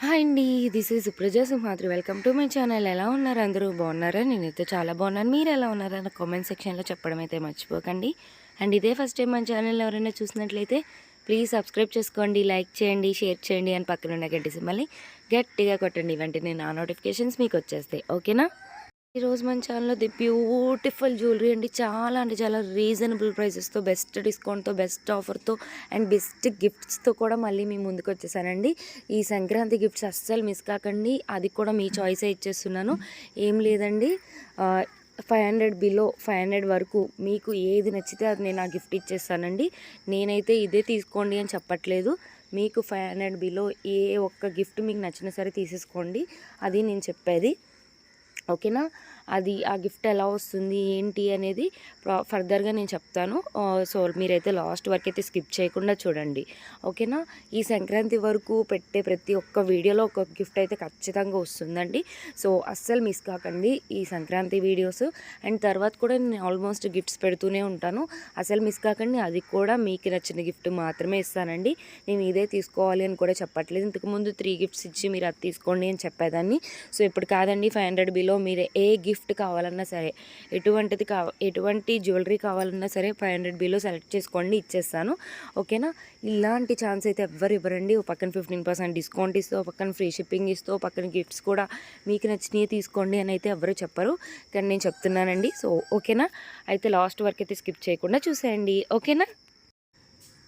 Hi అండి. This is Supraja Simhadri. Welcome to my channel. ఎలా ఉన్నారు అందరూ? బాగున్నారా? నేనైతే చాలా బాగున్నాను. మీరు ఎలా ఉన్నారా? నా కామెంట్ సెక్షన్లో చెప్పడం అయితే మర్చిపోకండి. అండ్ ఇదే ఫస్ట్ టైం మన ఛానల్ ఎవరైనా చూసినట్లయితే ప్లీజ్ సబ్స్క్రైబ్ చేసుకోండి, లైక్ చేయండి, షేర్ చేయండి, అని పక్కన ఉన్న గంట సింబల్ని గట్టిగా కొట్టండి. వెంటనే నా నోటిఫికేషన్స్ మీకు వచ్చేస్తాయి. ఓకేనా? ఈరోజు మన ఛానల్లో ది బ్యూటిఫుల్ జ్యువెలరీ అండి. చాలా అంటే చాలా రీజనబుల్ ప్రైజెస్తో, బెస్ట్ డిస్కౌంట్తో, బెస్ట్ ఆఫర్తో అండ్ బెస్ట్ గిఫ్ట్స్తో కూడా మళ్ళీ మీ ముందుకు వచ్చేసానండి. ఈ సంక్రాంతి గిఫ్ట్స్ అస్సలు మిస్ కాకండి. అది కూడా మీ చాయిసే ఇచ్చేస్తున్నాను. ఏం లేదండి, 500 బిలో 500 వరకు మీకు ఏది నచ్చితే అది నేను ఆ గిఫ్ట్ ఇచ్చేస్తానండి. నేనైతే ఇదే తీసుకోండి అని చెప్పట్లేదు. మీకు 500 బిలో ఏ ఒక్క గిఫ్ట్ మీకు నచ్చినా సరే తీసేసుకోండి, అది నేను చెప్పేది. ఓకేనా? అది ఆ గిఫ్ట్ ఎలా వస్తుంది ఏంటి అనేది ఫర్దర్గా నేను చెప్తాను. సో మీరైతే లాస్ట్ వరకు అయితే స్కిప్ చేయకుండా చూడండి. ఓకేనా? ఈ సంక్రాంతి వరకు పెట్టే ప్రతి ఒక్క వీడియోలో ఒక గిఫ్ట్ అయితే ఖచ్చితంగా వస్తుందండి. సో అస్సలు మిస్ కాకండి ఈ సంక్రాంతి వీడియోస్. అండ్ తర్వాత కూడా నేను ఆల్మోస్ట్ గిఫ్ట్స్ పెడుతూనే ఉంటాను. అసలు మిస్ కాకండి. అది కూడా మీకు నచ్చిన గిఫ్ట్ మాత్రమే ఇస్తానండి. నేను ఇదే తీసుకోవాలి అని కూడా చెప్పట్లేదు. ఇంతకుముందు 3 గిఫ్ట్స్ ఇచ్చి మీరు అది తీసుకోండి అని చెప్పేదాన్ని. సో ఇప్పుడు కాదండి, 500 బిలో మీరు ఏ గిఫ్ట్ కావాలన్నా సరే, ఎటువంటి జ్యువెలరీ కావాలన్నా సరే 500 బిలో సెలెక్ట్ చేసుకోండి, ఇచ్చేస్తాను. ఓకేనా? ఇలాంటి ఛాన్స్ అయితే ఎవ్వరు ఇవ్వరండి. ఓ పక్కన 15% డిస్కౌంట్ ఇస్తూ, ఓ పక్కన ఫ్రీ షిప్పింగ్ ఇస్తూ, ఓ పక్కన గిఫ్ట్స్ కూడా మీకు నచ్చినవి తీసుకోండి అని అయితే ఎవరు చెప్పరు, కానీ నేను చెప్తున్నానండి. సో ఓకేనా? అయితే లాస్ట్ వరకు అయితే స్కిప్ చేయకుండా చూసేయండి. ఓకేనా?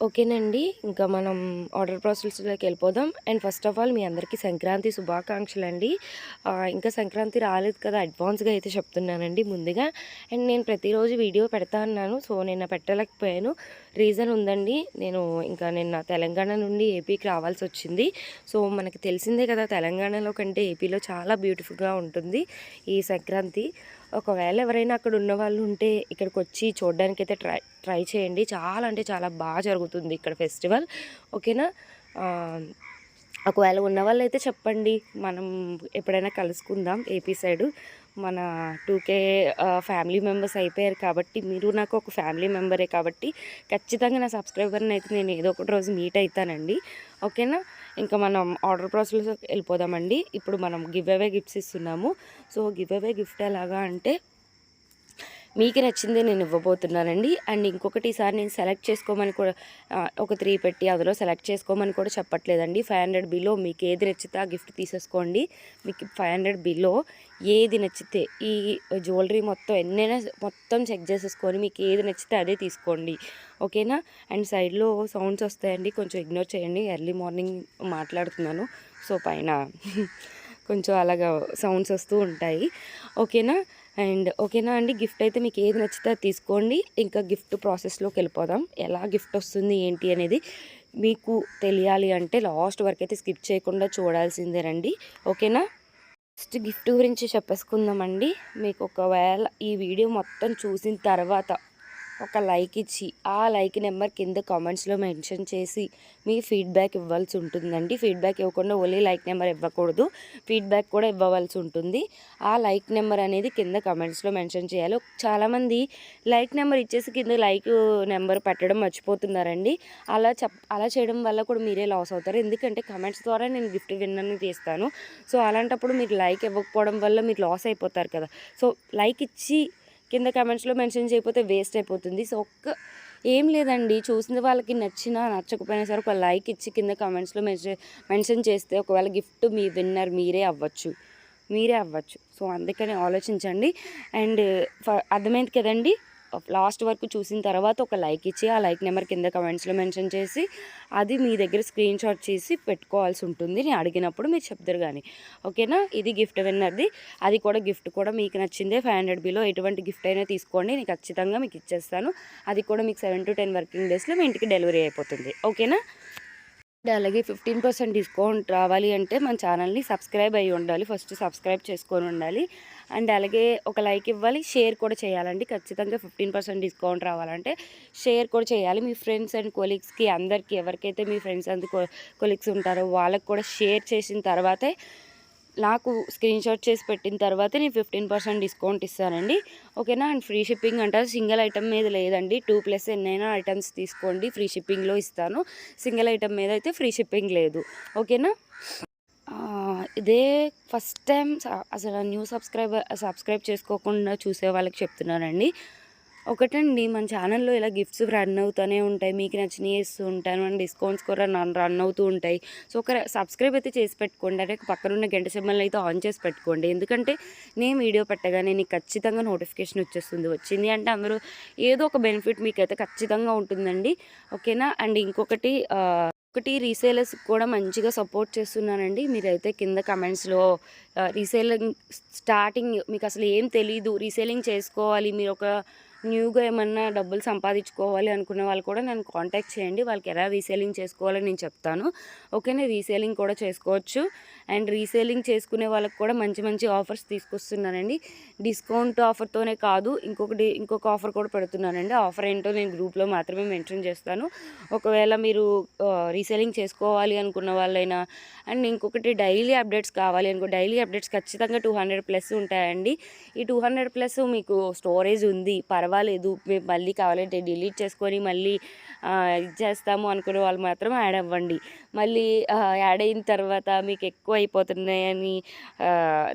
ఓకేనండి, ఇంకా మనం ఆర్డర్ ప్రాసెస్లోకి వెళ్ళిపోదాం. అండ్ ఫస్ట్ ఆఫ్ ఆల్ మీ అందరికీ సంక్రాంతి శుభాకాంక్షలు అండి. ఇంకా సంక్రాంతి రాలేదు కదా, అడ్వాన్స్గా అయితే చెప్తున్నానండి ముందుగా. అండ్ నేను ప్రతిరోజు వీడియో పెడతా అన్నాను, సో నిన్న పెట్టలేకపోయాను. రీజన్ ఉందండి, నేను ఇంకా నిన్న తెలంగాణ నుండి ఏపీకి రావాల్సి వచ్చింది. సో మనకి తెలిసిందే కదా, తెలంగాణలో కంటే ఏపీలో చాలా బ్యూటిఫుల్గా ఉంటుంది ఈ సంక్రాంతి. ఒకవేళ ఎవరైనా అక్కడ ఉన్న వాళ్ళు ఉంటే ఇక్కడికి వచ్చి చూడడానికైతే ట్రై చేయండి. చాలా అంటే చాలా బాగా జరుగుతుంది ఇక్కడ ఫెస్టివల్. ఓకేనా? ఒకవేళ ఉన్న వాళ్ళైతే చెప్పండి, మనం ఎప్పుడైనా కలుసుకుందాం ఏపీ సైడు. మన 2K ఫ్యామిలీ మెంబర్స్ అయిపోయారు కాబట్టి, మీరు నాకు ఒక ఫ్యామిలీ మెంబరే కాబట్టి ఖచ్చితంగా నా సబ్స్క్రైబర్ని అయితే నేను ఏదో ఒకటి రోజు మీట్ అవుతానండి. ఓకేనా? ఇంకా మనం ఆర్డర్ ప్రాసెస్ వెళ్ళిపోదామండి. ఇప్పుడు మనం గివ్ అవే గిఫ్ట్స్ ఇస్తున్నాము. సో గివ్ అవే గిఫ్ట్ ఎలాగా అంటే, మీకు నచ్చిందే నేను ఇవ్వబోతున్నానండి. అండ్ ఇంకొకటి, ఈసారి నేను సెలెక్ట్ చేసుకోమని కూడా ఒక 3 పెట్టి అందులో సెలెక్ట్ చేసుకోమని కూడా చెప్పట్లేదండి. 500 బిలో మీకు ఏది నచ్చితే ఆ గిఫ్ట్ తీసేసుకోండి. మీకు 500 బిలో ఏది నచ్చితే ఈ జ్యువెలరీ మొత్తం ఎన్నైనా మొత్తం చెక్ చేసేసుకొని మీకు ఏది నచ్చితే అదే తీసుకోండి. ఓకేనా? అండ్ సైడ్లో సౌండ్స్ వస్తాయండి, కొంచెం ఇగ్నోర్ చేయండి. ఎర్లీ మార్నింగ్ మాట్లాడుతున్నాను, సో పైన కొంచెం అలాగా సౌండ్స్ వస్తూ ఉంటాయి. ఓకేనా? అండ్ ఓకేనా అండి, గిఫ్ట్ అయితే మీకు ఏది నచ్చితే అది తీసుకోండి. ఇంకా గిఫ్ట్ ప్రాసెస్లోకి వెళ్ళిపోదాం. ఎలా గిఫ్ట్ వస్తుంది ఏంటి అనేది మీకు తెలియాలి అంటే లాస్ట్ వరకు అయితే స్కిప్ చేయకుండా చూడాల్సిందేనండి. ఓకేనా? ఫస్ట్ గిఫ్ట్ గురించి చెప్పేసుకుందామండి. మీకు ఒకవేళ ఈ వీడియో మొత్తం చూసిన తర్వాత ఒక లైక్ ఇచ్చి, ఆ లైక్ నెంబర్ కింద కామెంట్స్లో మెన్షన్ చేసి మీ ఫీడ్బ్యాక్ ఇవ్వాల్సి ఉంటుందండి. ఫీడ్బ్యాక్ ఇవ్వకుండా ఓన్లీ లైక్ నెంబర్ ఇవ్వకూడదు, ఫీడ్బ్యాక్ కూడా ఇవ్వవలసి ఉంటుంది. ఆ లైక్ నెంబర్ అనేది కింద కామెంట్స్లో మెన్షన్ చేయాలి. చాలామంది లైక్ నెంబర్ ఇచ్చేసి కింద లైక్ నెంబర్ పెట్టడం మర్చిపోతున్నారండి. అలా చేయడం వల్ల కూడా మీరే లాస్ అవుతారు. ఎందుకంటే కమెంట్స్ ద్వారా నేను గిఫ్ట్ విన్నర్ని తీస్తాను. సో అలాంటప్పుడు మీరు లైక్ ఇవ్వకపోవడం వల్ల మీరు లాస్ అయిపోతారు కదా. సో లైక్ ఇచ్చి కింద కమెంట్స్లో మెన్షన్ చేయకపోతే వేస్ట్ అయిపోతుంది. సో ఏం లేదండి, చూసిన వాళ్ళకి నచ్చినా నచ్చకపోయినా సరే ఒక లైక్ ఇచ్చి కింద కమెంట్స్లో మెన్షన్ చేస్తే ఒకవేళ గిఫ్ట్ మీ విన్నర్ మీరే అవ్వచ్చు. సో అందుకని ఆలోచించండి. అండ్ అర్థమైంది కదండి. లాస్ట్ వరకు చూసిన తర్వాత ఒక లైక్ ఇచ్చి, ఆ లైక్ నెంబర్ కింద కమెంట్స్లో మెన్షన్ చేసి అది మీ దగ్గర స్క్రీన్ షాట్ చేసి పెట్టుకోవాల్సి ఉంటుంది. నేను అడిగినప్పుడు మీరు చెప్తారు కానీ. ఓకేనా? ఇది గిఫ్ట్ విన్నర్ది. అది కూడా గిఫ్ట్ కూడా మీకు నచ్చిందే. 500 బిలో ఎటువంటి గిఫ్ట్ అయినా తీసుకోండి, నేను ఖచ్చితంగా మీకు ఇచ్చేస్తాను. అది కూడా మీకు 7 to 10 వర్కింగ్ డేస్లో మీ ఇంటికి డెలివరీ అయిపోతుంది. ఓకేనా? అలాగే 15% డిస్కౌంట్ రావాలి అంటే మన ఛానల్ని సబ్స్క్రైబ్ అయ్యి ఉండాలి. ఫస్ట్ సబ్స్క్రైబ్ చేసుకొని ఉండాలి. అండ్ అలాగే ఒక లైక్ ఇవ్వాలి, షేర్ కూడా చేయాలండి. ఖచ్చితంగా 15% డిస్కౌంట్ రావాలంటే షేర్ కూడా చేయాలి. మీ ఫ్రెండ్స్ అండ్ కొలీగ్స్కి అందరికీ, ఎవరికైతే మీ ఫ్రెండ్స్ అండ్ కొలీగ్స్ ఉంటారో వాళ్ళకి కూడా షేర్ చేసిన తర్వాతే, నాకు స్క్రీన్ షాట్ చేసి పెట్టిన తర్వాతే నేను 15% డిస్కౌంట్ ఇస్తానండి. ఓకేనా? అండ్ ఫ్రీ షిప్పింగ్ అంటారు, సింగిల్ ఐటమ్ మీద లేదండి. 2+ ఎన్నైనా ఐటమ్స్ తీసుకోండి, ఫ్రీ షిప్పింగ్లో ఇస్తాను. సింగిల్ ఐటమ్ మీద అయితే ఫ్రీ షిప్పింగ్ లేదు. ఓకేనా? ఇదే ఫస్ట్ టైం అసలు న్యూ సబ్స్క్రైబ్ చేసుకోకుండా చూసే వాళ్ళకి చెప్తున్నానండి. ఒకటండి, మన ఛానల్లో ఇలా గిఫ్ట్స్ రన్ అవుతూనే ఉంటాయి. మీకు నచ్చినవి ఇస్తూ ఉంటాను అండ్ డిస్కౌంట్స్ కూడా రన్ అవుతూ ఉంటాయి. సో ఒక సబ్స్క్రైబ్ అయితే చేసి పెట్టుకోండి. అంటే పక్కనున్న గంట సింబల్ని అయితే ఆన్ చేసి పెట్టుకోండి. ఎందుకంటే నేను వీడియో పెట్టగానే నీకు ఖచ్చితంగా నోటిఫికేషన్ వచ్చేస్తుంది. వచ్చింది అంటే అందులో ఏదో ఒక బెనిఫిట్ మీకైతే ఖచ్చితంగా ఉంటుందండి. ఓకేనా. అండ్ ఇంకొకటి రీసేలర్స్ కూడా మంచిగా సపోర్ట్ చేస్తున్నానండి. మీరైతే కింద కమెంట్స్లో రీసేలింగ్ స్టార్టింగ్ మీకు అసలు ఏం తెలీదు, రీసేలింగ్ చేసుకోవాలి, మీరు ఒక న్యూగా ఏమన్నా డబ్బులు సంపాదించుకోవాలి అనుకునే వాళ్ళు కూడా నన్ను కాంటాక్ట్ చేయండి. వాళ్ళకి ఎలా రీసేలింగ్ చేసుకోవాలని నేను చెప్తాను. ఓకేనా. రీసేలింగ్ కూడా చేసుకోవచ్చు. అండ్ రీసేలింగ్ చేసుకునే వాళ్ళకి కూడా మంచి మంచి ఆఫర్స్ తీసుకొస్తున్నానండి. డిస్కౌంట్ ఆఫర్తోనే కాదు, ఇంకొక ఆఫర్ కూడా పెడుతున్నానండి. ఆఫర్ ఏంటో నేను గ్రూప్లో మాత్రమే మెన్షన్ చేస్తాను. ఒకవేళ మీరు రీసేలింగ్ చేసుకోవాలి అనుకున్న వాళ్ళైనా, అండ్ ఇంకొకటి డైలీ అప్డేట్స్ కావాలి అనుకో, డైలీ అప్డేట్స్ ఖచ్చితంగా 200+ ఉంటాయండి. ఈ 200+ మీకు స్టోరేజ్ ఉంది, పర్వాలేదు, మేము మళ్ళీ కావాలంటే డిలీట్ చేసుకొని మళ్ళీ ఇది చేస్తాము అనుకునే వాళ్ళు మాత్రం యాడ్ అవ్వండి. మళ్ళీ యాడ్ అయిన తర్వాత మీకు ఎక్కువ అయిపోతున్నాయని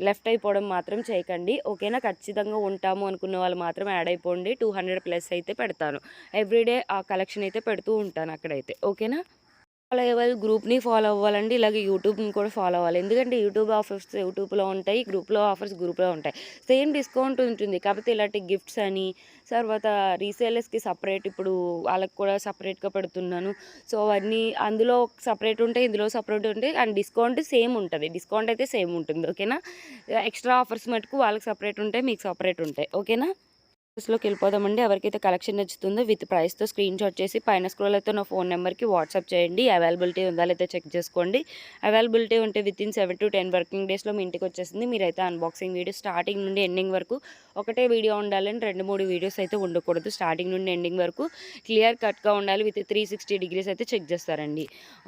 లెఫ్ట్ అయిపోవడం మాత్రం చేయకండి. ఓకేనా. ఖచ్చితంగా ఉంటాము అనుకున్న వాళ్ళు మాత్రం యాడ్ అయిపోండి. 200+ అయితే పెడతాను. ఎవ్రీడే ఆ కలెక్షన్ అయితే పెడుతూ ఉంటాను అక్కడైతే. ఓకేనా. ఫాలో అవ్వాలి, గ్రూప్ని ఫాలో అవ్వాలండి. ఇలాగే యూట్యూబ్ని కూడా ఫాలో అవ్వాలి. ఎందుకంటే యూట్యూబ్ ఆఫర్స్ యూట్యూబ్లో ఉంటాయి, గ్రూప్లో ఆఫర్స్ గ్రూప్లో ఉంటాయి. సేమ్ డిస్కౌంట్ ఉంటుంది. కాకపోతే ఇలాంటి గిఫ్ట్స్ అని, తర్వాత రీసేలర్స్కి సపరేట్, ఇప్పుడు వాళ్ళకి కూడా సపరేట్గా పెడుతున్నాను. సో అవన్నీ అందులో సపరేట్ ఉంటాయి, ఇందులో సపరేట్ ఉంటాయి. అండ్ డిస్కౌంట్ సేమ్ ఉంటుంది. డిస్కౌంట్ అయితే సేమ్ ఉంటుంది. ఓకేనా. ఎక్స్ట్రా ఆఫర్స్ మటుకు వాళ్ళకి సపరేట్ ఉంటాయి, మీకు సపరేట్ ఉంటాయి. ఓకేనా. లోకి వెళ్ళిపోదామండి. ఎవరికైతే కలెక్షన్ నచ్చుతుందో విత్ ప్రైస్తో స్క్రీన్ షాట్ చేసి పైన స్క్రోల్ అయితే నా ఫోన్ నెంబర్కి వాట్సాప్ చేయండి. అవైలబిలిటీ ఉందా లేదా చెక్ చేసుకోండి. అవైలబిలిటీ ఉంటే వితిన్ 7 to 10 వర్కింగ్ డేస్లో మీ ఇంటికి వచ్చేసింది. మీరైతే అన్బాక్సింగ్ వీడియో స్టార్టింగ్ నుండి ఎండింగ్ వరకు ఒకటే వీడియో ఉండాలని 2-3 వీడియోస్ అయితే ఉండకూడదు. స్టార్టింగ్ నుండి ఎండింగ్ వరకు క్లియర్ కట్గా ఉండాలి. విత్ 360 degrees అయితే చెక్ చేస్తారండి.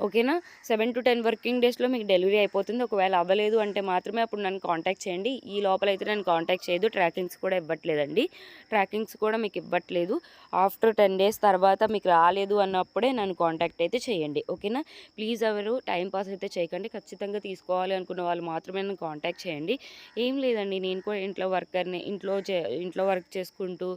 ఓకేనా. 7 to 10 వర్కింగ్ డేస్లో మీకు డెలివరీ అయిపోతుంది. ఒకవేళ అవ్వలేదు అంటే మాత్రమే అప్పుడు నన్ను కాంటాక్ట్ చేయండి. ఈ లోపల అయితే నన్ను కాంటాక్ట్ చేయదు. ట్రాకింగ్స్ కూడా ఇవ్వట్లేదండి. ట్రాకింగ్స్ కూడా మీకు ఇవ్వట్లేదు. ఆఫ్టర్ 10 days తర్వాత మీకు రాలేదు అన్నప్పుడే నన్ను కాంటాక్ట్ అయితే చేయండి. ఓకేనా. ప్లీజ్ ఎవరు టైం పాస్ అయితే చేయకండి. ఖచ్చితంగా తీసుకోవాలి అనుకున్న వాళ్ళు మాత్రమే నన్ను కాంటాక్ట్ చేయండి. ఏం లేదండి, నేను కూడా ఇంట్లో వర్కర్ని, ఇంట్లో వర్క్ చేసుకుంటూ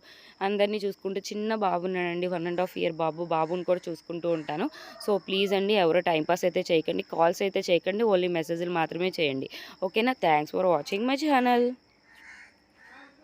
అందరినీ చూసుకుంటూ, చిన్న బాబున్నానండి, 1.5 year బాబుని కూడా చూసుకుంటూ ఉంటాను. సో ప్లీజ్ అండి, ఎవరో టైం పాస్ అయితే చేయకండి, కాల్స్ అయితే చేయకండి, ఓన్లీ మెసేజ్లు మాత్రమే చేయండి. ఓకేనా. Thanks for watching my channel.